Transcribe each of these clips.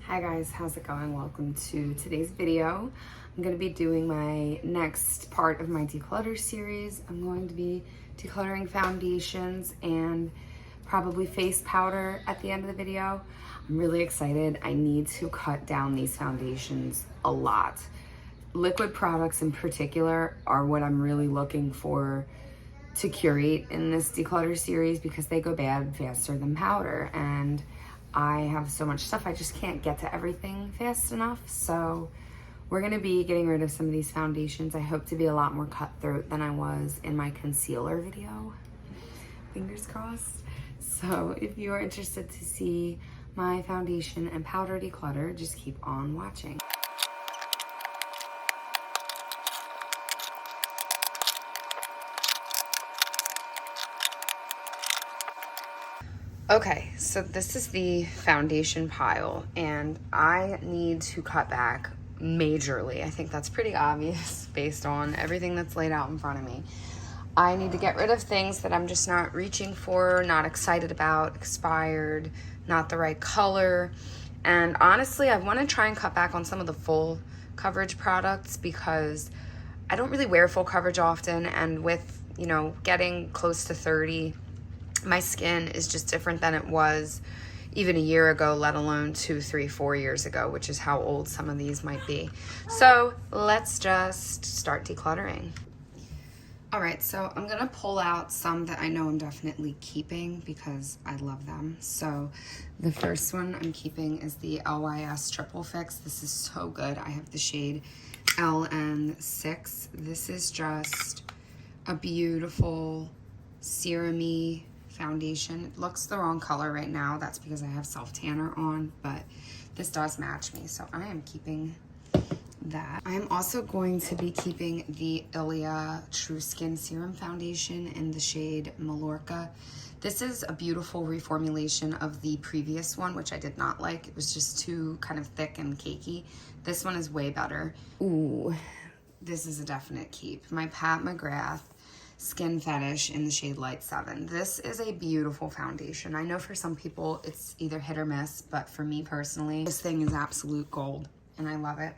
Hi guys, how's it going? Welcome to today's video. I'm going to be doing my next part of my declutter series. I'm going to be decluttering foundations and probably face powder at the end of the video. I'm really excited. I need to cut down these foundations a lot. Liquid products in particular are what I'm really looking for to curate in this declutter series because they go bad faster than powder, and I have so much stuff I just can't get to everything fast enough. So we're gonna be getting rid of some of these foundations. I hope to be a lot more cutthroat than I was in my concealer video. Fingers crossed. So if you are interested to see my foundation and powder declutter, just keep on watching. Okay, so this is the foundation pile, and I need to cut back majorly. I think that's pretty obvious based on everything that's laid out in front of me. I need to get rid of things that I'm just not reaching for, not excited about, expired, not the right color. And honestly, I want to try and cut back on some of the full coverage products because I don't really wear full coverage often, and with, getting close to 30, my skin is just different than it was even a year ago, let alone 2, 3, 4 years ago, which is how old some of these might be. So let's just start decluttering. All right, so I'm gonna pull out some that I know I'm definitely keeping because I love them. So the first one I'm keeping is the LYS Triple Fix. This is so good. I have the shade LN6. This is just a beautiful serum-y foundation. It looks the wrong color right now. That's because I have self tanner on, but this does match me, so I am keeping that. I am also going to be keeping the Ilia True Skin Serum Foundation in the shade Mallorca. This is a beautiful reformulation of the previous one, which I did not like. It was just too kind of thick and cakey. This one is way better. Ooh, this is a definite keep. My Pat McGrath Skin Fetish in the shade Light 7. This is a beautiful foundation. I know for some people it's either hit or miss, but for me personally, this thing is absolute gold and I love it.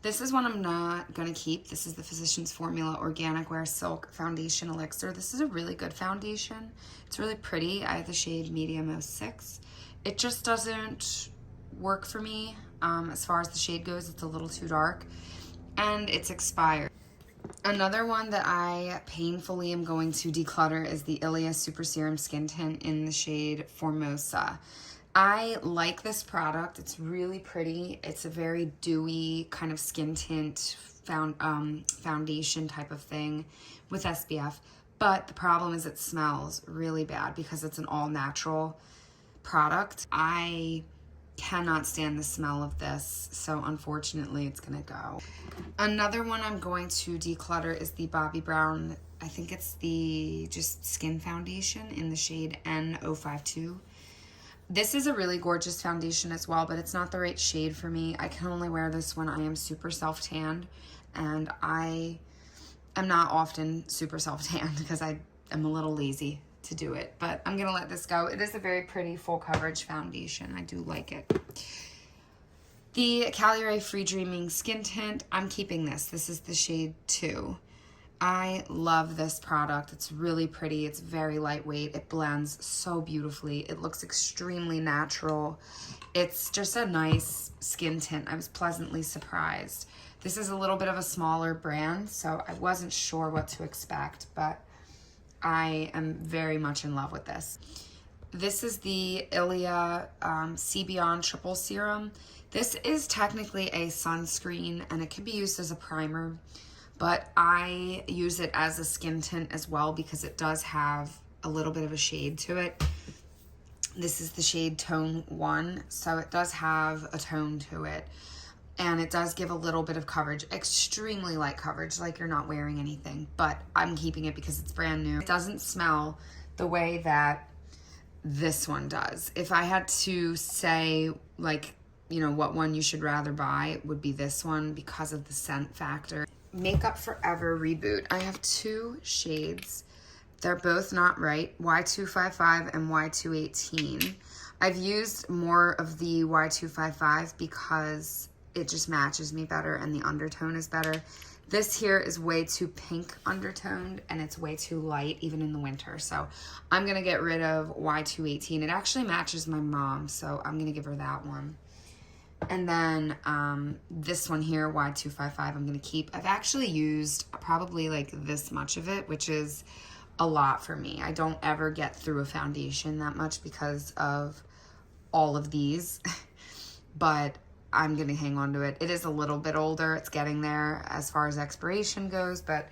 This is one I'm not gonna keep. This is the Physicians Formula Organic Wear Silk Foundation Elixir. This is a really good foundation. It's really pretty. I have the shade Medium 06. It just doesn't work for me. As far as the shade goes, it's a little too dark and it's expired. Another one that I painfully am going to declutter is the Ilia Super Serum Skin Tint in the shade Formosa. I like this product. It's really pretty. It's a very dewy kind of skin tint foundation type of thing with SPF. But the problem is it smells really bad because it's an all-natural product. I cannot stand the smell of this, so unfortunately it's gonna go. Another one I'm going to declutter is the Bobbi Brown, I think it's the just skin foundation in the shade N052. This is a really gorgeous foundation as well, but it's not the right shade for me. I can only wear this when I am super self-tanned, and I am not often super self-tanned because I am a little lazy to do it, but I'm gonna let this go. It is a very pretty full coverage foundation. I do like it. The Caliray Free Dreaming Skin Tint, I'm keeping this. This is the shade 2. I love this product. It's really pretty. It's very lightweight. It blends so beautifully. It looks extremely natural. It's just a nice skin tint. I was pleasantly surprised. This is a little bit of a smaller brand, so I wasn't sure what to expect, but I am very much in love with this. This is the Ilia C Beyond Triple Serum. This is technically a sunscreen and it can be used as a primer, but I use it as a skin tint as well because it does have a little bit of a shade to it. This is the shade Tone 1, so it does have a tone to it. And it does give a little bit of coverage, extremely light coverage, like you're not wearing anything, but I'm keeping it because it's brand new. It doesn't smell the way that this one does. If I had to say, what one you should rather buy, it would be this one because of the scent factor. Makeup Forever Reboot. I have 2 shades. They're both not right, Y255 and Y218. I've used more of the Y255 because it just matches me better and the undertone is better. This here is way too pink undertoned and it's way too light even in the winter. So I'm going to get rid of Y218. It actually matches my mom, so I'm going to give her that one. And then this one here, Y255, I'm going to keep. I've actually used probably like this much of it, which is a lot for me. I don't ever get through a foundation that much because of all of these, but I'm going to hang on to it. It is a little bit older. It's getting there as far as expiration goes, but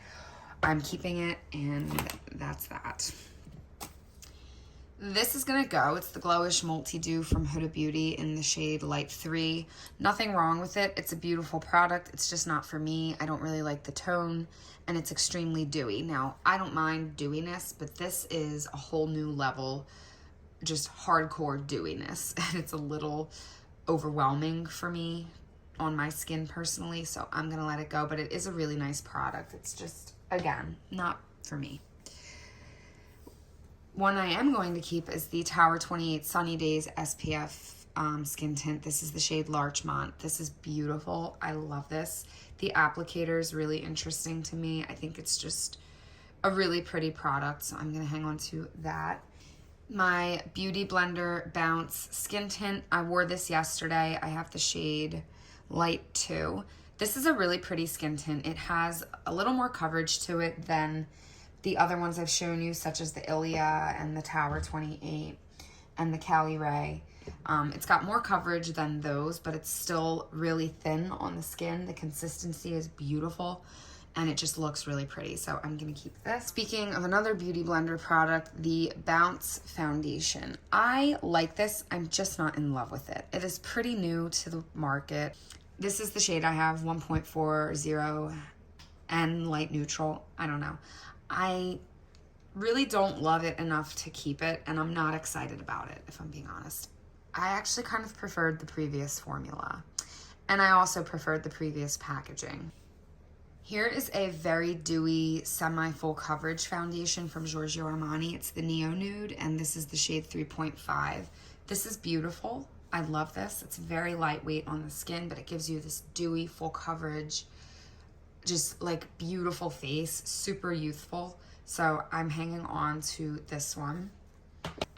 I'm keeping it, and that's that. This is going to go. It's the Glowish Multi-Dew from Huda Beauty in the shade Light 3. Nothing wrong with it. It's a beautiful product. It's just not for me. I don't really like the tone, and it's extremely dewy. Now, I don't mind dewiness, but this is a whole new level, just hardcore dewiness. And it's a little overwhelming for me on my skin personally, so I'm going to let it go. But it is a really nice product. It's just, again, not for me. One I am going to keep is the Tower 28 Sunny Days SPF skin tint. This is the shade Larchmont. This is beautiful. I love this. The applicator is really interesting to me. I think it's just a really pretty product, so I'm going to hang on to that. My Beauty Blender Bounce skin tint. I wore this yesterday. I have the shade Light 2. This is a really pretty skin tint. It has a little more coverage to it than the other ones I've shown you, such as the Ilia and the Tower 28 and the Cali Ray. It's got more coverage than those, but it's still really thin on the skin. The consistency is beautiful, and it just looks really pretty, so I'm going to keep this. Speaking of another Beauty Blender product, the Bounce Foundation. I like this. I'm just not in love with it. It is pretty new to the market. This is the shade I have, 1.40 and light neutral. I don't know. I really don't love it enough to keep it, and I'm not excited about it, if I'm being honest. I actually kind of preferred the previous formula, and I also preferred the previous packaging. Here is a very dewy, semi-full coverage foundation from Giorgio Armani. It's the Neo Nude, and this is the shade 3.5. This is beautiful. I love this. It's very lightweight on the skin, but it gives you this dewy, full coverage, just like beautiful face, super youthful. So I'm hanging on to this one.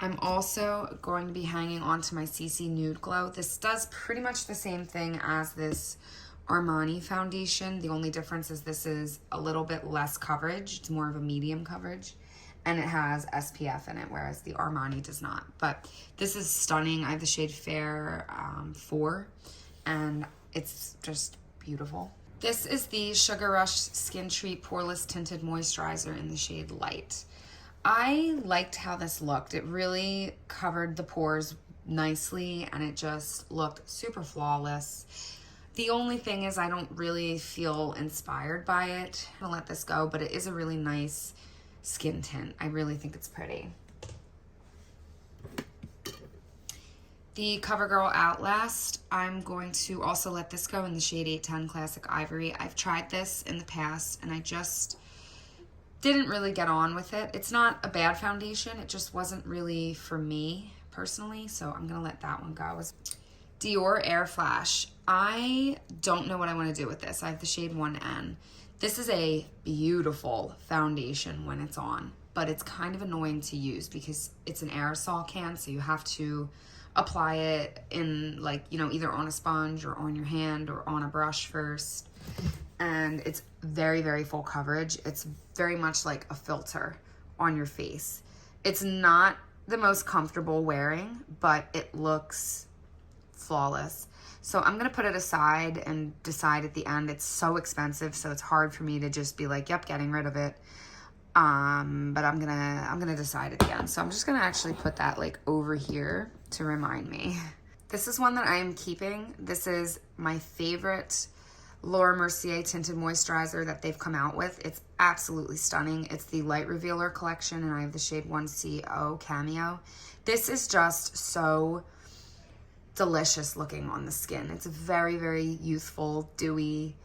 I'm also going to be hanging on to my CC Nude Glow. This does pretty much the same thing as this Armani foundation. The only difference is this is a little bit less coverage. It's more of a medium coverage, and it has SPF in it, whereas the Armani does not. But this is stunning. I have the shade Fair 4, and it's just beautiful. This is the Sugar Rush Skin Treat Poreless Tinted Moisturizer in the shade Light. I liked how this looked. It really covered the pores nicely, and it just looked super flawless. The only thing is I don't really feel inspired by it. I'm gonna let this go, but it is a really nice skin tint. I really think it's pretty. The CoverGirl Outlast, I'm going to also let this go in the shade 810 Classic Ivory. I've tried this in the past, and I just didn't really get on with it. It's not a bad foundation. It just wasn't really for me personally, so I'm going to let that one go. Dior Air Flash. I don't know what I want to do with this. I have the shade 1N. This is a beautiful foundation when it's on, but it's kind of annoying to use because it's an aerosol can, so you have to apply it in, like, you know, either on a sponge or on your hand or on a brush first. And it's very, very full coverage. It's very much like a filter on your face. It's not the most comfortable wearing, but it looks flawless. So I'm gonna put it aside and decide at the end. It's so expensive, so it's hard for me to just be like, yep, getting rid of it. But I'm gonna decide at the end. So I'm just gonna actually put that like over here to remind me. This is one that I am keeping. This is my favorite Laura Mercier tinted moisturizer that they've come out with. It's absolutely stunning. It's the Light Revealer collection, and I have the shade 1CO Cameo. This is just so delicious looking on the skin. It's very, very youthful, dewy,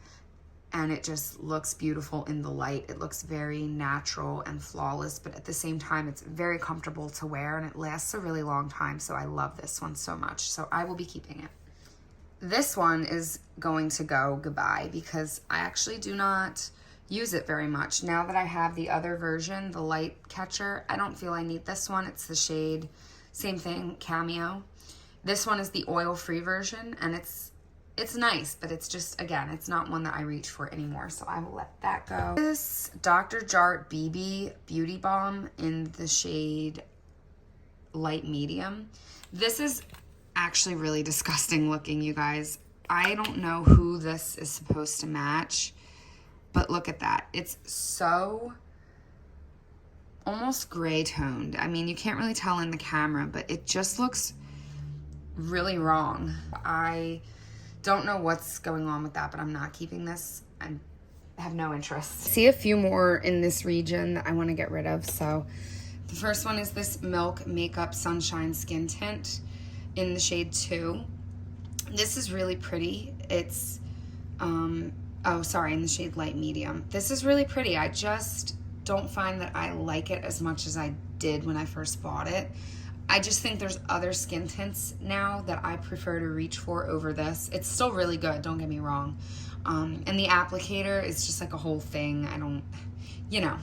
and it just looks beautiful in the light. It looks very natural and flawless, but at the same time, it's very comfortable to wear, and it lasts a really long time, so I love this one so much. So I will be keeping it. This one is going to go goodbye because I actually do not use it very much. Now that I have the other version, the light catcher, I don't feel I need this one. It's the shade, same thing, Cameo. This one is the oil-free version, and it's nice, but it's just, again, it's not one that I reach for anymore, so I will let that go. This Dr. Jart BB Beauty Balm in the shade Light Medium. This is actually really disgusting looking, you guys. I don't know who this is supposed to match, but look at that. It's so almost gray toned. I mean, you can't really tell in the camera, but it just looks really wrong. I don't know what's going on with that, but I'm not keeping this. I have no interest. See a few more in this region that I want to get rid of. So the first one is this Milk Makeup Sunshine Skin Tint in the shade 2. This is really pretty. It's in the shade Light Medium. This is really pretty. I just don't find that I like it as much as I did when I first bought it. I just think there's other skin tints now that I prefer to reach for over this. It's still really good, don't get me wrong. And the applicator is just like a whole thing. I don't, you know,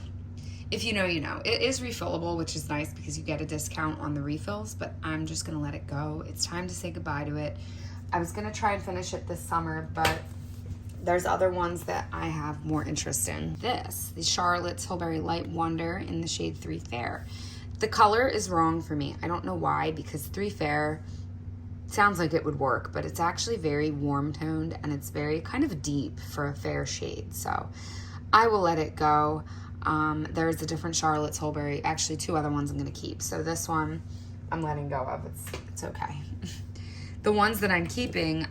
if you know, you know. It is refillable, which is nice because you get a discount on the refills, but I'm just gonna let it go. It's time to say goodbye to it. I was gonna try and finish it this summer, but there's other ones that I have more interest in. This, the Charlotte Tilbury Light Wonder in the shade 3 Fair. The color is wrong for me. I don't know why, because 3 Fair sounds like it would work, but it's actually very warm toned and it's very kind of deep for a fair shade. So I will let it go. There's a different Charlotte Tilbury, actually 2 other ones I'm gonna keep. So this one I'm letting go of, it's okay. The ones that I'm keeping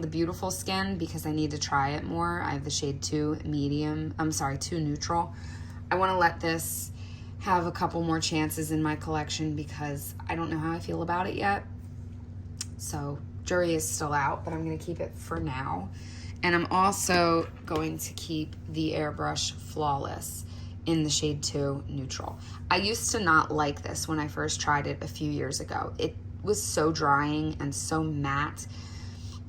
the Beautiful Skin because I need to try it more. I have the shade 2 medium, 2 neutral. I wanna let this have a couple more chances in my collection because I don't know how I feel about it yet. So jury is still out, but I'm gonna keep it for now. And I'm also going to keep the Airbrush Flawless in the shade 2 neutral. I used to not like this when I first tried it a few years ago. It was so drying and so matte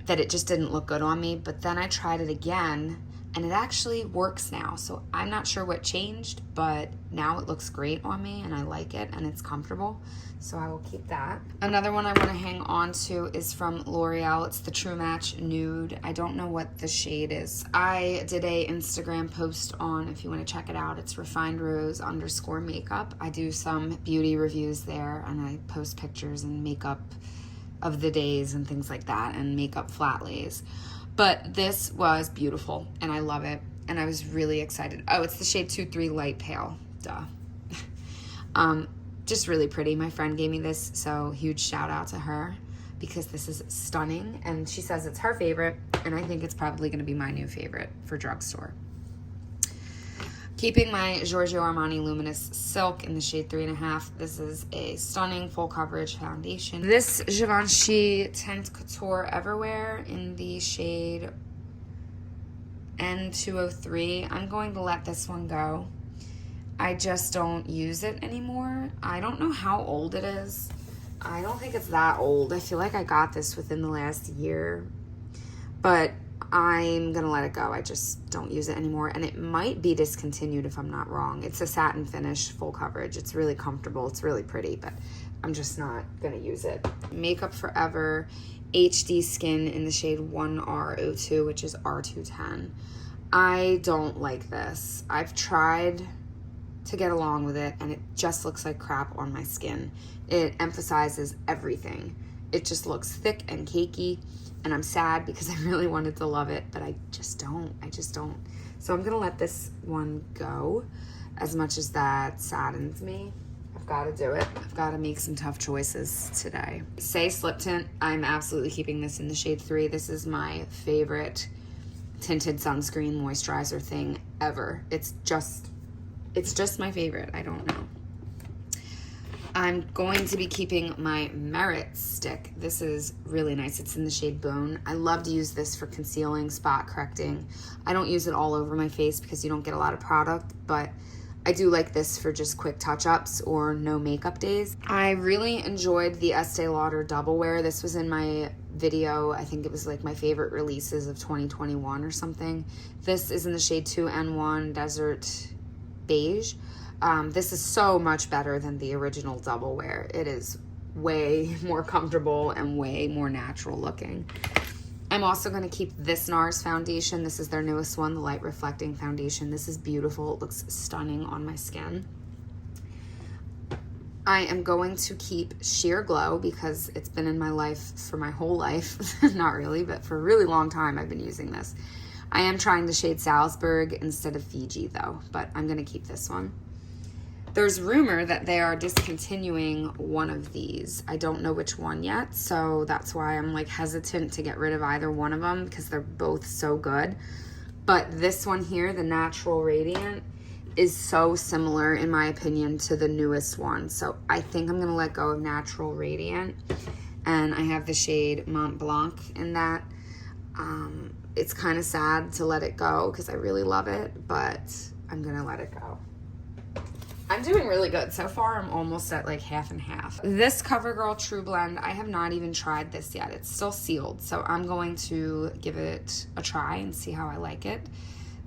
that it just didn't look good on me, but then I tried it again and it actually works now. So I'm not sure what changed, but now it looks great on me and I like it and it's comfortable. So I will keep that. Another one I want to hang on to is from L'Oreal. It's the True Match Nude. I don't know what the shade is. I did a Instagram post on, if you want to check it out, it's refinedrose_makeup. I do some beauty reviews there and I post pictures and makeup of the days and things like that and makeup flat lays. But this was beautiful and I love it and I was really excited. Oh, it's the shade 2-3 Light Pale. Duh. Just really pretty. My friend gave me this, so huge shout out to her because this is stunning and she says it's her favorite and I think it's probably going to be my new favorite for drugstore. Keeping my Giorgio Armani Luminous Silk in the shade 3.5. This is a stunning full coverage foundation. This Givenchy Teint Couture Everwear in the shade N203. I'm going to let this one go. I just don't use it anymore. I don't know how old it is. I don't think it's that old. I feel like I got this within the last year, but I'm gonna let it go. I just don't use it anymore, and it might be discontinued if I'm not wrong. It's a satin finish, full coverage. It's really comfortable. It's really pretty, but I'm just not gonna use it. Makeup Forever HD Skin in the shade 1R02, which is R210. I don't like this. I've tried to get along with it and it just looks like crap on my skin. It emphasizes everything. It just looks thick and cakey and I'm sad because I really wanted to love it, but I just don't. So I'm gonna let this one go as much as that saddens me. I've got to do it. I've got to make some tough choices today. Say Slip Tint. I'm absolutely keeping this in the shade 3. This is my favorite tinted sunscreen moisturizer thing ever. It's just my favorite. I don't know. I'm going to be keeping my Merit stick. This is really nice. It's in the shade Bone. I love to use this for concealing, spot correcting. I don't use it all over my face because you don't get a lot of product, but I do like this for just quick touch-ups or no makeup days. I really enjoyed the Estee Lauder Double Wear. This was in my video. I think it was like my favorite releases of 2021 or something. This is in the shade 2N1 Desert Beige. This is so much better than the original Double Wear. It is way more comfortable and way more natural looking. I'm also going to keep this NARS foundation. This is their newest one, the Light Reflecting Foundation. This is beautiful. It looks stunning on my skin. I am going to keep Sheer Glow because it's been in my life for my whole life. Not really, but for a really long time I've been using this. I am trying the shade Salzburg instead of Fiji though, but I'm going to keep this one. There's rumor that they are discontinuing one of these. I don't know which one yet, so that's why I'm like hesitant to get rid of either one of them because they're both so good. But this one here, the Natural Radiant, is so similar in my opinion to the newest one. So I think I'm gonna let go of Natural Radiant. And I have the shade Mont Blanc in that. It's kind of sad to let it go because I really love it, but I'm gonna let it go. I'm doing really good. So far, I'm almost at like half and half. This CoverGirl True Blend, I have not even tried this yet. It's still sealed, so I'm going to give it a try and see how I like it.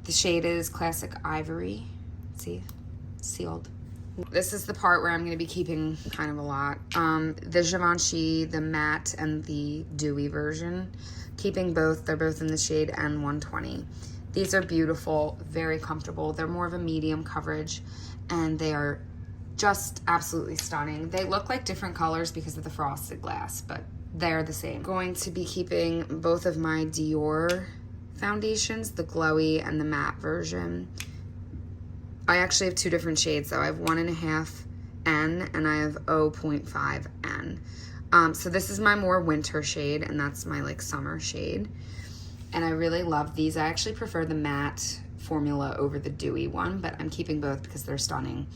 The shade is Classic Ivory. See? Sealed. This is the part where I'm going to be keeping kind of a lot. The Givenchy, the matte, and the dewy version. Keeping both. They're both in the shade N120. These are beautiful, very comfortable. They're more of a medium coverage, and they are just absolutely stunning. They look like different colors because of the frosted glass, but they're the same. I'm going to be keeping both of my Dior foundations, the glowy and the matte version. I actually have two different shades though. I have 1.5 N and I have 0.5 N. So this is my more winter shade, and that's my like summer shade. And I really love these. I actually prefer the matte formula over the dewy one, but I'm keeping both because they're stunning.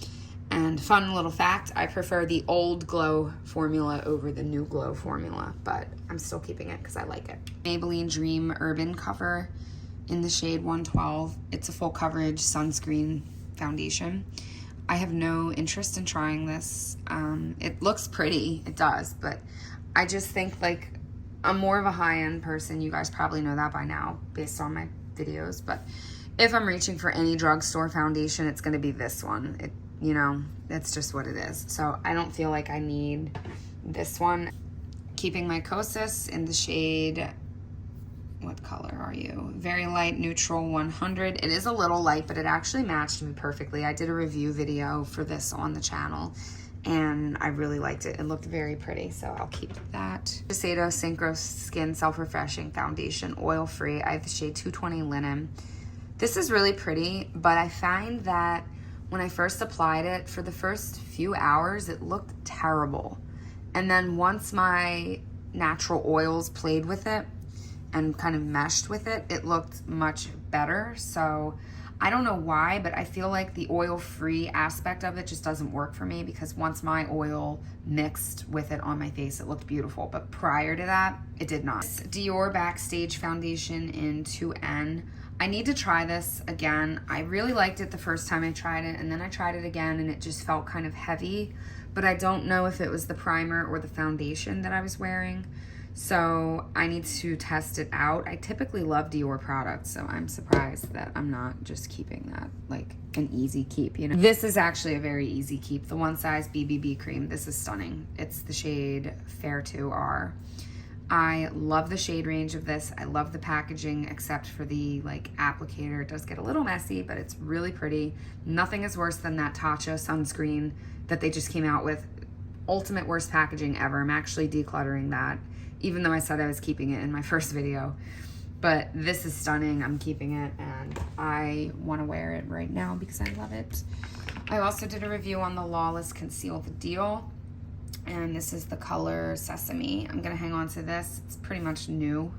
And fun little fact, I prefer the old Glow formula over the new Glow formula, but I'm still keeping it because I like it. Maybelline Dream Urban Cover in the shade 112. It's a full coverage sunscreen foundation. I have no interest in trying this. It looks pretty, it does, but I just think like I'm more of a high-end person. You guys probably know that by now based on my videos, but if I'm reaching for any drugstore foundation, it's gonna be this one. You know, that's just what it is. So I don't feel like I need this one. Keeping my Kosas in the shade, what color are you? Very Light Neutral 100. It is a little light, but it actually matched me perfectly. I did a review video for this on the channel, and I really liked it. It looked very pretty, so I'll keep that. Shiseido Synchro Skin Self-Refreshing Foundation, oil-free. I have the shade 220 Linen. This is really pretty, but I find that when I first applied it, for the first few hours, it looked terrible. And then once my natural oils played with it and kind of meshed with it, it looked much better. So I don't know why, but I feel like the oil-free aspect of it just doesn't work for me, because once my oil mixed with it on my face, it looked beautiful. But prior to that, it did not. This Dior Backstage Foundation in 2N. I need to try this again. I really liked it the first time I tried it, and then I tried it again and it just felt kind of heavy, but I don't know if it was the primer or the foundation that I was wearing. So I need to test it out. I typically love Dior products, so I'm surprised that I'm not just keeping that like an easy keep, you know. This is actually a very easy keep. The One Size BBB cream. This is stunning. It's the shade Fair 2R. I love the shade range of this. I love the packaging, except for the like applicator. It does get a little messy, but it's really pretty. Nothing is worse than that Tatcha sunscreen that they just came out with. Ultimate worst packaging ever. I'm actually decluttering that, even though I said I was keeping it in my first video. But this is stunning. I'm keeping it, and I want to wear it right now because I love it. I also did a review on the Lawless Conceal the Deal, and this is the color Sesame. I'm gonna hang on to this. It's pretty much new.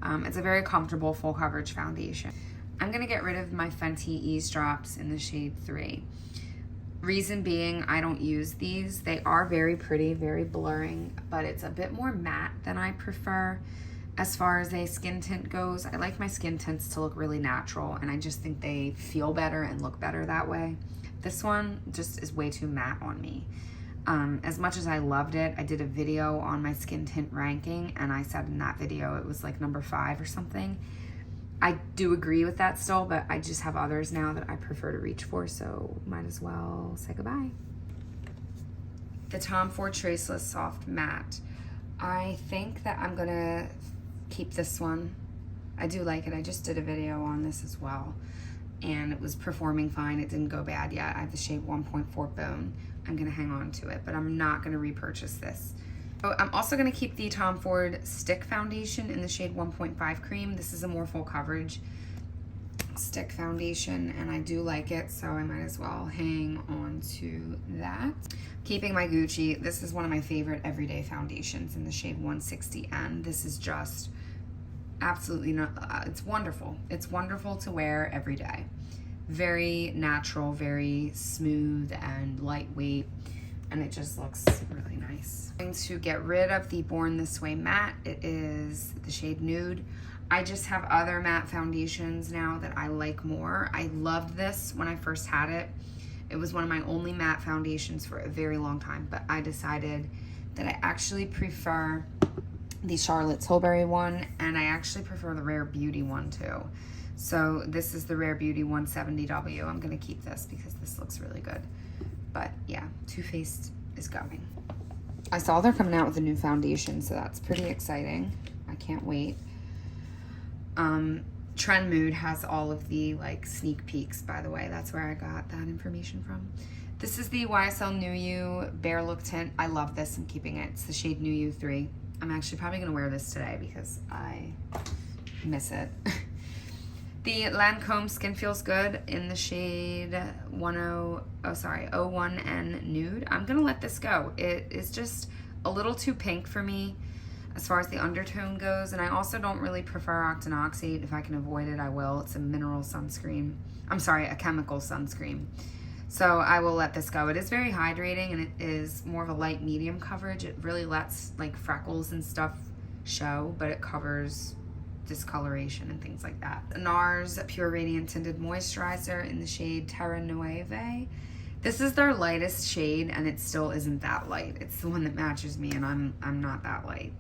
It's a very comfortable full coverage foundation. I'm gonna get rid of my Fenty Eavesdrops in the shade 3. Reason being, I don't use these. They are very pretty, very blurring, but it's a bit more matte than I prefer. As far as a skin tint goes, I like my skin tints to look really natural, and I just think they feel better and look better that way. This one just is way too matte on me. As much as I loved it, I did a video on my skin tint ranking, and I said in that video it was like number 5 or something. I do agree with that still, but I just have others now that I prefer to reach for, so might as well say goodbye. The Tom Ford Traceless Soft Matte. I think that I'm gonna keep this one. I do like it. I just did a video on this as well, and it was performing fine. It didn't go bad yet. I have the shade 1.4 Bone. I'm gonna hang on to it, but I'm not gonna repurchase this. So I'm also gonna keep the Tom Ford Stick Foundation in the shade 1.5 Cream. This is a more full coverage stick foundation, and I do like it, so I might as well hang on to that. Keeping my Gucci, this is one of my favorite everyday foundations in the shade 160N. This is just absolutely not, it's wonderful. It's wonderful to wear every day. Very natural, very smooth and lightweight, and it just looks really nice. I'm going to get rid of the Born This Way matte. It is the shade Nude. I just have other matte foundations now that I like more. I loved this when I first had it. It was one of my only matte foundations for a very long time, but I decided that I actually prefer the Charlotte Tilbury one, and I actually prefer the Rare Beauty one too. So this is the Rare Beauty 170W. I'm gonna keep this because this looks really good. But yeah, Too Faced is going. I saw they're coming out with a new foundation, so that's pretty exciting. I can't wait. Trend Mood has all of the like sneak peeks, by the way. That's where I got that information from. This is the YSL New You Bare Look Tint. I love this. I'm keeping it. It's the shade New You 3. I'm actually probably gonna wear this today because I miss it. The Lancome Skin Feels Good in the shade 01N Nude. I'm gonna let this go. It is just a little too pink for me as far as the undertone goes, and I also don't really prefer octinoxate. If I can avoid it, I will. It's a mineral sunscreen. I'm sorry, a chemical sunscreen. So I will let this go. It is very hydrating, and it is more of a light medium coverage. It really lets like freckles and stuff show, but it covers discoloration and things like that. NARS Pure Radiant Tinted Moisturizer in the shade Terra Nueve. This is their lightest shade, and it still isn't that light. It's the one that matches me, and I'm not that light.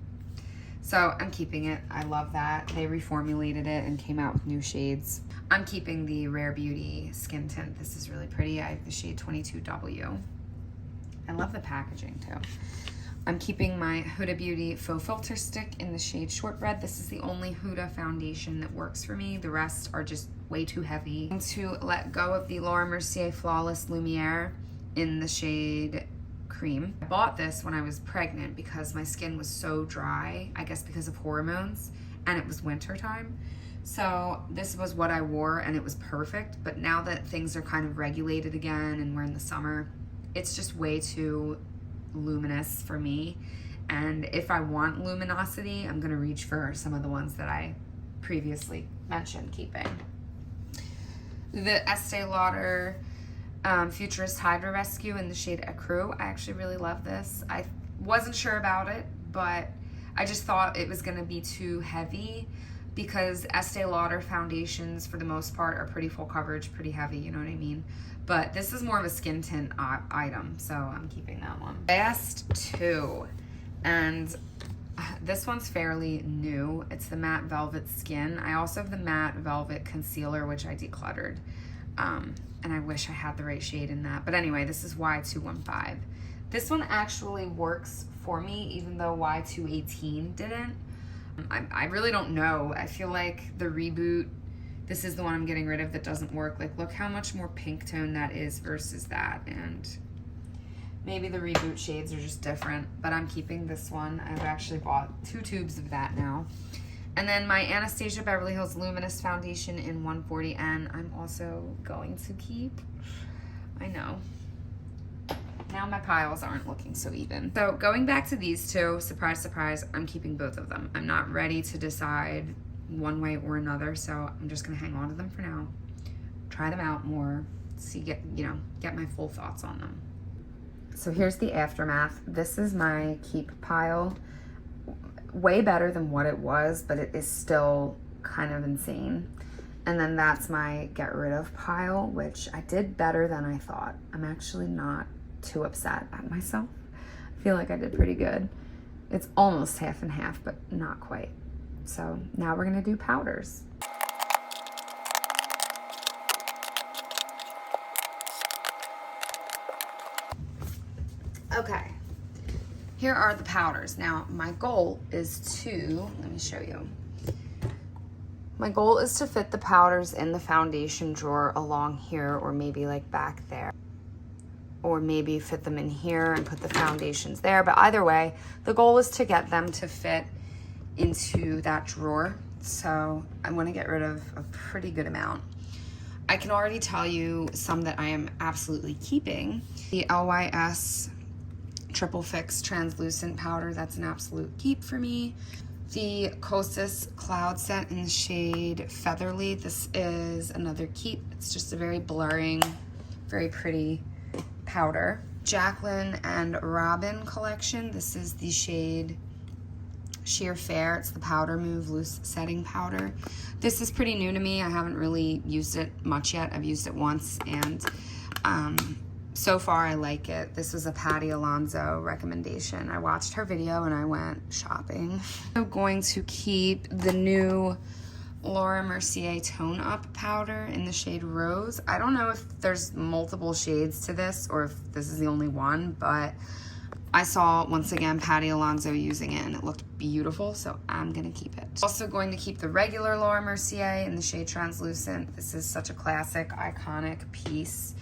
So I'm keeping it. I love that. They reformulated it and came out with new shades. I'm keeping the Rare Beauty Skin Tint. This is really pretty. I have the shade 22W. I love the packaging too. I'm keeping my Huda Beauty Faux Filter Stick in the shade Shortbread. This is the only Huda foundation that works for me. The rest are just way too heavy. I'm going to let go of the Laura Mercier Flawless Lumiere in the shade Cream. I bought this when I was pregnant because my skin was so dry, I guess because of hormones, and it was winter time. So this was what I wore, and it was perfect. But now that things are kind of regulated again and we're in the summer, it's just way too luminous for me. And if I want luminosity, I'm gonna reach for some of the ones that I previously mentioned keeping. The Estee Lauder Futurist Hydra Rescue in the shade Ecru. I actually really love this. I wasn't sure about it, but I just thought it was gonna be too heavy because Estee Lauder foundations for the most part are pretty full coverage, pretty heavy, you know what I mean? But this is more of a skin tint item, so I'm keeping that one. Last two, and this one's fairly new. It's the Matte Velvet Skin. I also have the Matte Velvet Concealer, which I decluttered. And I wish I had the right shade in that. But anyway, this is Y215. This one actually works for me, even though Y218 didn't. I really don't know. I feel like the Reboot, this is the one I'm getting rid of that doesn't work. Like, look how much more pink tone that is versus that. And maybe the Reboot shades are just different, but I'm keeping this one. I've actually bought 2 tubes of that now. And then my Anastasia Beverly Hills Luminous Foundation in 140N, I'm also going to keep. I know. Now my piles aren't looking so even. So going back to these two, surprise, surprise, I'm keeping both of them. I'm not ready to decide one way or another, so I'm just gonna hang on to them for now. Try them out more, see, get my full thoughts on them. So here's the aftermath. This is my keep pile. Way better than what it was, but it is still kind of insane. And then that's my get rid of pile, which I did better than I thought. I'm actually not too upset at myself. I feel like I did pretty good. It's almost half and half, but not quite. So now we're gonna do powders. Okay, here are the powders. Now my goal is to, let me show you. My goal is to fit the powders in the foundation drawer along here, or maybe like back there. Or maybe fit them in here and put the foundations there. But either way, the goal is to get them to fit into that drawer. So I want to get rid of a pretty good amount. I can already tell you some that I am absolutely keeping. The LYS Triple Fix Translucent Powder, that's an absolute keep for me. The Kosas Cloud Set in the shade Featherly, this is another keep. It's just a very blurring, very pretty powder. Jacqueline and Robin collection, this is the shade Sheer Fair. It's the Powder Move Loose Setting Powder. This is pretty new to me. I haven't really used it much yet. I've used it once, and so far I like it. This was a Patty Alonso recommendation. I watched her video and I went shopping. I'm going to keep the new Laura Mercier Tone Up powder in the shade Rose. I don't know if there's multiple shades to this or if this is the only one, but I saw, once again, Patty Alonso using it and it looked beautiful, so I'm gonna keep it. Also going to keep the regular Laura Mercier in the shade Translucent. This is such a classic, iconic piece.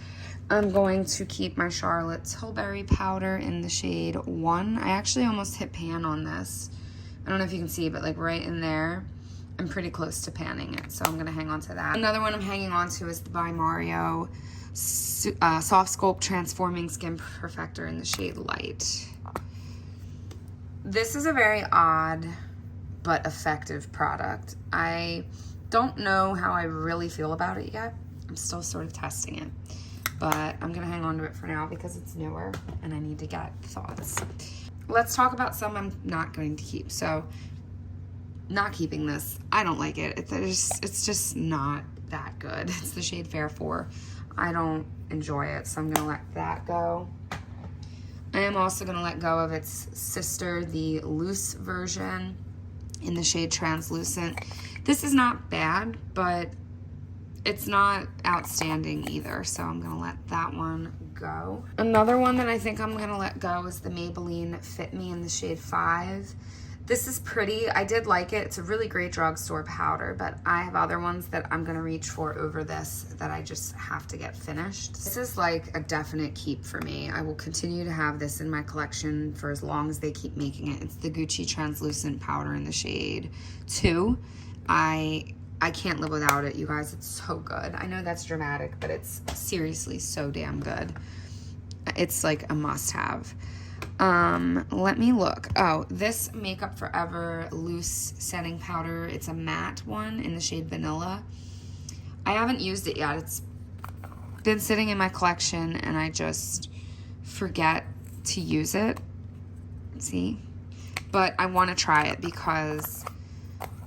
I'm going to keep my Charlotte Tilbury powder in the shade 1. I actually almost hit pan on this. I don't know if you can see, but like right in there, I'm pretty close to panning it, so I'm gonna hang on to that. Another one I'm hanging on to is the By Mario Soft Sculpt Transforming Skin Perfector in the shade Light. This is a very odd but effective product. I don't know how I really feel about it yet. I'm still sort of testing it, but I'm gonna hang on to it for now because it's newer and I need to get thoughts. Let's talk about some I'm not going to keep. So, not keeping this. I don't like it. It's just not that good. It's the shade Fair 4. I don't enjoy it, so I'm gonna let that go. I am also gonna let go of its sister, the loose version in the shade Translucent. This is not bad, but it's not outstanding either, so I'm gonna let that one go. Another one that I think I'm gonna let go is the Maybelline Fit Me in the shade 5. This is pretty. I did like it. It's a really great drugstore powder, but I have other ones that I'm gonna reach for over this that I just have to get finished. This is like a definite keep for me. I will continue to have this in my collection for as long as they keep making it. It's the Gucci Translucent Powder in the shade 2. I can't live without it, you guys. It's so good. I know that's dramatic, but it's seriously so damn good. It's like a must-have. Let me look. Oh, this Makeup Forever Loose Setting Powder. It's a matte one in the shade Vanilla. I haven't used it yet. It's been sitting in my collection and I just forget to use it. See? But I want to try it because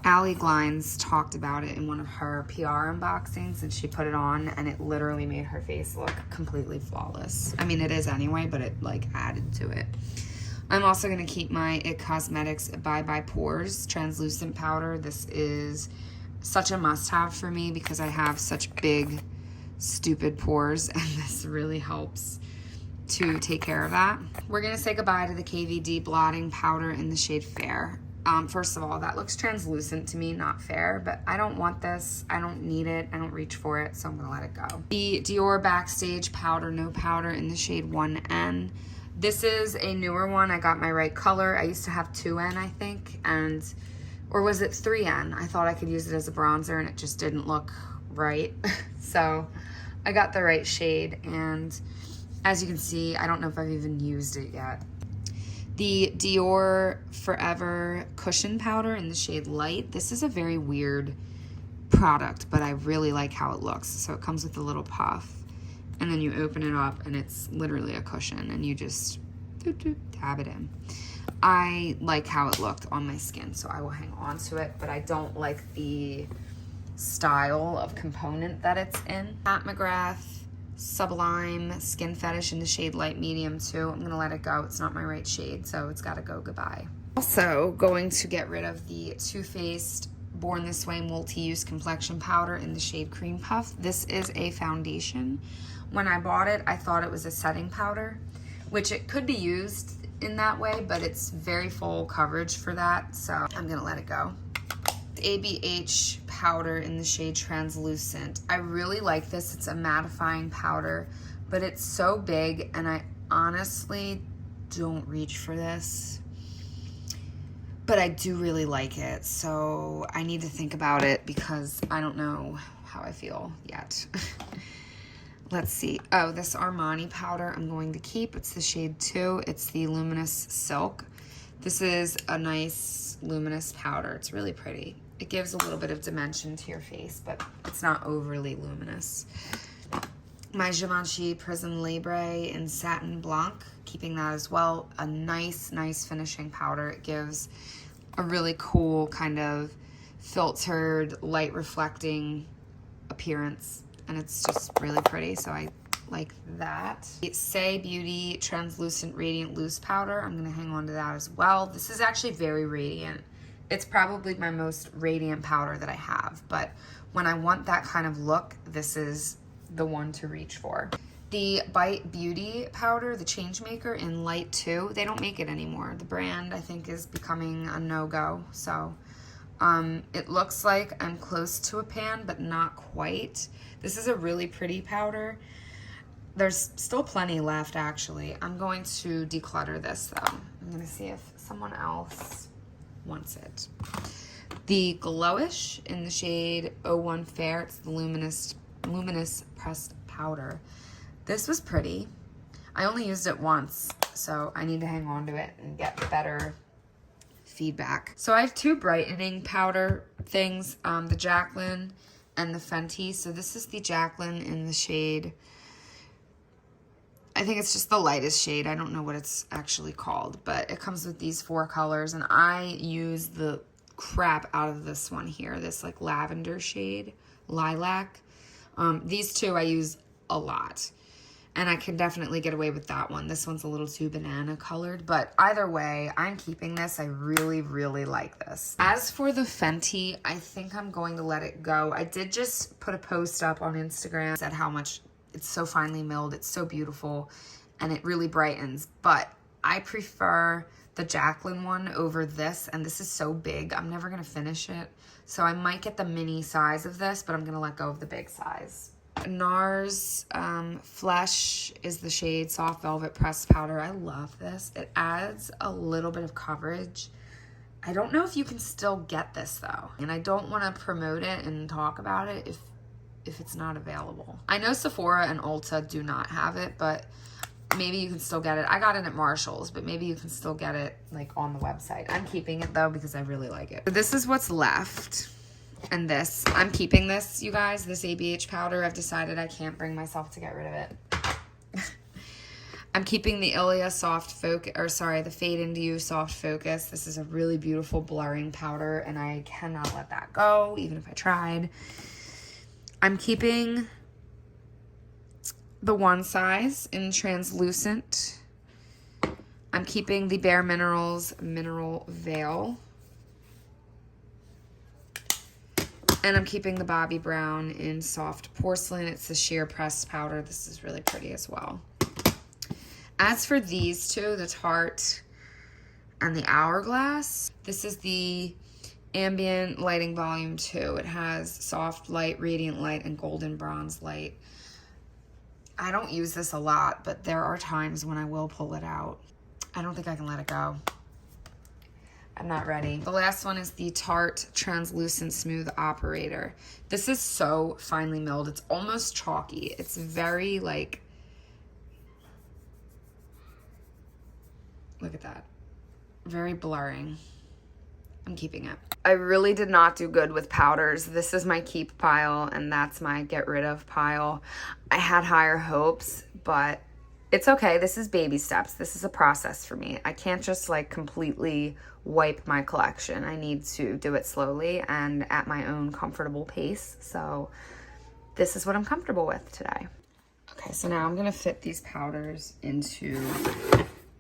Allie Glines talked about it in one of her PR unboxings and she put it on and it literally made her face look completely flawless. I mean, it is anyway, but it like added to it. I'm also going to keep my IT Cosmetics Bye Bye Pores Translucent Powder. This is such a must-have for me because I have such big, stupid pores and this really helps to take care of that. We're going to say goodbye to the KVD Blotting Powder in the shade Fair. First of all, that looks translucent to me, not fair, but I don't want this. I don't need it. I don't reach for it, so I'm gonna let it go. The Dior Backstage Powder No Powder in the shade 1N. This is a newer one. I got my right color. I used to have 2N, I think, or was it 3N? I thought I could use it as a bronzer and it just didn't look right. So I got the right shade, and as you can see, I don't know if I've even used it yet. The Dior Forever Cushion Powder in the shade Light. This is a very weird product, but I really like how it looks. So it comes with a little puff. and then you open it up and it's literally a cushion and you just dab it in. I like how it looked on my skin, so I will hang on to it, but I don't like the style of component that it's in. Pat McGrath Sublime Skin Fetish in the shade Light Medium 2. I'm gonna let it go. It's not my right shade, so it's gotta go goodbye. Also going to get rid of the Too Faced Born This Way Multi-Use Complexion Powder in the shade Cream Puff. This is a foundation. When I bought it, I thought it was a setting powder, which it could be used in that way, but it's very full coverage for that, so I'm gonna let it go. The ABH powder in the shade Translucent. I really like this. It's a mattifying powder, but it's so big, and I honestly don't reach for this. But I do really like it, so I need to think about it because I don't know how I feel yet. Let's see. Oh, this Armani powder I'm going to keep. It's the shade 2. It's the Luminous Silk. This is a nice luminous powder. It's really pretty. It gives a little bit of dimension to your face, but it's not overly luminous. My Givenchy Prism Libre in Satin Blanc, keeping that as well. A nice finishing powder. It gives a really cool kind of filtered, light reflecting appearance, and it's just really pretty, so I like that. Say Beauty Translucent Radiant Loose Powder. I'm gonna hang on to that as well. This is actually very radiant. It's probably my most radiant powder that I have, but when I want that kind of look, this is the one to reach for. The Bite Beauty powder, the Changemaker in Light 2, they don't make it anymore. The brand, I think, is becoming a no-go, so it looks like I'm close to a pan, but not quite. This is a really pretty powder. There's still plenty left, actually. I'm going to declutter this, though. I'm gonna see if someone else wants it. The Glowish in the shade 01 Fair. It's the luminous pressed powder. This was pretty. I only used it once, so I need to hang on to it and get better feedback. So I have two brightening powder things, the Jaclyn and the Fenty. So this is the Jaclyn in the shade, I think it's just the lightest shade. I don't know what it's actually called, but it comes with these 4 colors, and I use the crap out of this one here, this like lavender shade, lilac. These two I use a lot, and I can definitely get away with that one. This one's a little too banana colored, but either way, I'm keeping this. I really like this. As for the Fenty, I think I'm going to let it go. I did just put a post up on Instagram, said how much it's so finely milled, it's so beautiful, and it really brightens, but I prefer the Jaclyn one over this, and this is so big, I'm never gonna finish it. So I might get the mini size of this, but I'm gonna let go of the big size. NARS Flesh is the shade Soft Velvet Pressed Powder. I love this. It adds a little bit of coverage. I don't know if you can still get this though, and I don't wanna promote it and talk about it if it's not available. I know Sephora and Ulta do not have it, but maybe you can still get it. I got it at Marshall's, but maybe you can still get it like on the website. I'm keeping it though because I really like it. So this is what's left. And this, I'm keeping this, you guys, this ABH powder. I've decided I can't bring myself to get rid of it. I'm keeping the Ilia Soft Focus, or sorry, the Fade Into You Soft Focus. This is a really beautiful blurring powder, and I cannot let that go, even if I tried. I'm keeping the One Size in Translucent. I'm keeping the Bare Minerals Mineral Veil. And I'm keeping the Bobbi Brown in Soft Porcelain. It's the sheer pressed powder. This is really pretty as well. As for these two, the Tarte and the Hourglass, this is the Ambient Lighting Volume 2. It has Soft Light, Radiant Light, and Golden Bronze Light. I don't use this a lot, but there are times when I will pull it out. I don't think I can let it go. I'm not ready. The last one is the Tarte Translucent Smooth Operator. This is so finely milled. It's almost chalky. It's very like, look at that. Very blurring. I'm keeping it. I really did not do good with powders. This is my keep pile and that's my get rid of pile. I had higher hopes, but it's okay. This is baby steps. This is a process for me. I can't just like completely wipe my collection. I need to do it slowly and at my own comfortable pace. So this is what I'm comfortable with today. Okay, so now I'm gonna fit these powders into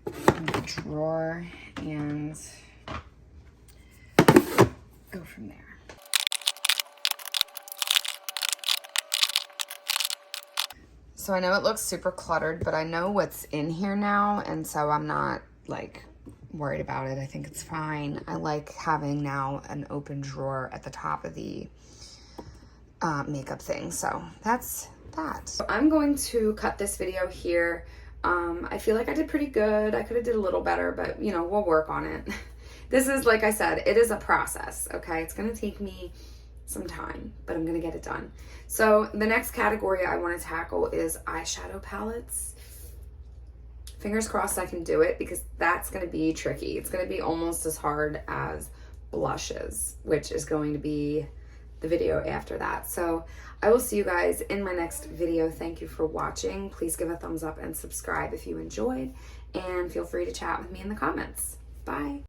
the drawer and go from there. So I know it looks super cluttered, but I know what's in here now, and so I'm not like worried about it. I think it's fine. I like having now an open drawer at the top of the makeup thing, so that's that. So I'm going to cut this video here. I feel like I did pretty good. I could have did a little better, but you know, we'll work on it. This is, like I said, it is a process, okay? It's gonna take me some time, but I'm gonna get it done. So the next category I wanna tackle is eyeshadow palettes. Fingers crossed I can do it because that's gonna be tricky. It's gonna be almost as hard as blushes, which is going to be the video after that. So I will see you guys in my next video. Thank you for watching. Please give a thumbs up and subscribe if you enjoyed, and feel free to chat with me in the comments. Bye.